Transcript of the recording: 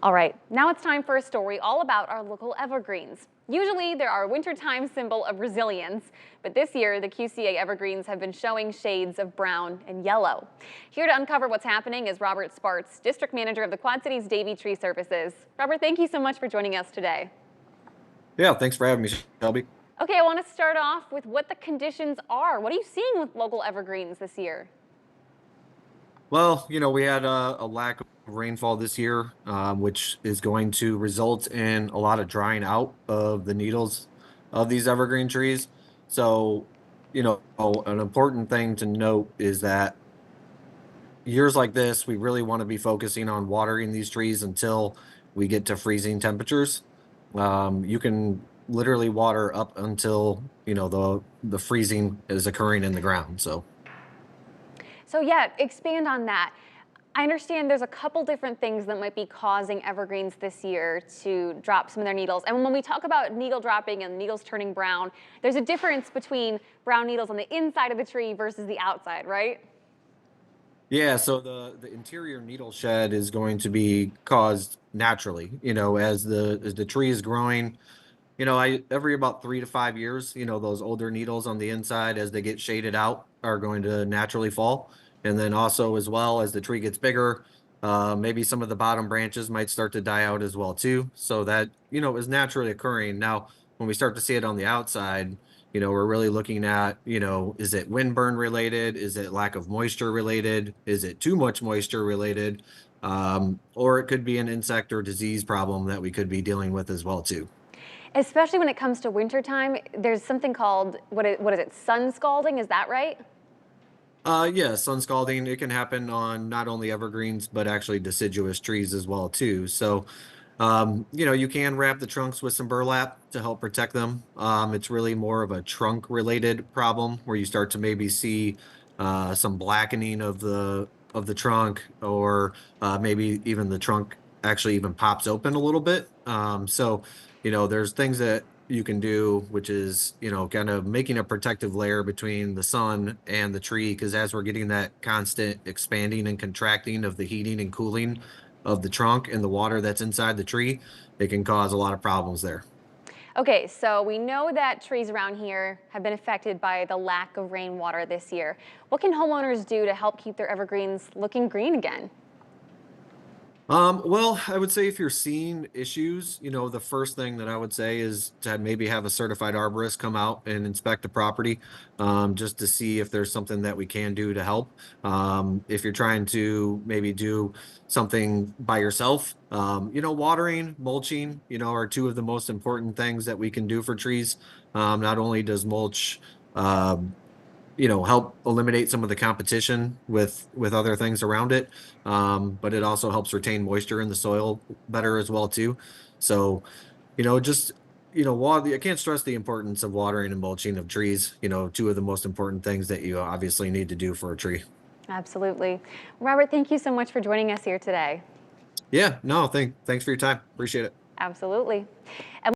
All right, now it's time for a story all about our local evergreens. Usually they're our wintertime symbol of resilience, but this year the QCA evergreens have been showing shades of brown and yellow. Here to uncover what's happening is Robert Sparts, District Manager of the Quad Cities Davy Tree Services. Robert, thank you so much for joining us today. Yeah, thanks for having me, Shelby. Okay, I want to start off with what the conditions are. What are you seeing with local evergreens this year? Well, we had a lack of rainfall this year, which is going to result in a lot of drying out of the needles of these evergreen trees. So, an important thing to note is that years like this, we really want to be focusing on watering these trees until we get to freezing temperatures. You can literally water up until, the freezing is occurring in the ground. So. So yeah, expand on that. I understand there's a couple different things that might be causing evergreens this year to drop some of their needles. And when we talk about needle dropping and needles turning brown, there's a difference between brown needles on the inside of the tree versus the outside, right? Yeah, so the interior needle shed is going to be caused naturally, as the tree is growing. I every about 3 to 5 years, those older needles on the inside as they get shaded out are going to naturally fall. And then also as well as the tree gets bigger, maybe some of the bottom branches might start to die out as well too. So that, is naturally occurring. Now, when we start to see it on the outside, we're really looking at, is it windburn related? Is it lack of moisture related? Is it too much moisture related? Or it could be an insect or disease problem that we could be dealing with as well too. Especially when it comes to wintertime, there's something called, what is it, sun scalding, is that right? Yeah, sun scalding, it can happen on not only evergreens, but actually deciduous trees as well too. So, you can wrap the trunks with some burlap to help protect them. It's really more of a trunk related problem where you start to maybe see some blackening of the trunk, or maybe even the trunk actually even pops open a little bit. So, there's things that you can do, which is, kind of making a protective layer between the sun and the tree, because as we're getting that constant expanding and contracting of the heating and cooling of the trunk and the water that's inside the tree, it can cause a lot of problems there. Okay, so we know that trees around here have been affected by the lack of rainwater this year. What can homeowners do to help keep their evergreens looking green again? Well, I would say if you're seeing issues, the first thing that I would say is to maybe have a certified arborist come out and inspect the property, just to see if there's something that we can do to help. If you're trying to maybe do something by yourself, watering, mulching, are two of the most important things that we can do for trees. Not only does mulch, um, help eliminate some of the competition with other things around it. But it also helps retain moisture in the soil better as well too. So, just water. I can't stress the importance of watering and mulching of trees. Two of the most important things that you obviously need to do for a tree. Absolutely. Robert, thank you so much for joining us here today. Yeah, no, thanks for your time. Appreciate it. Absolutely. And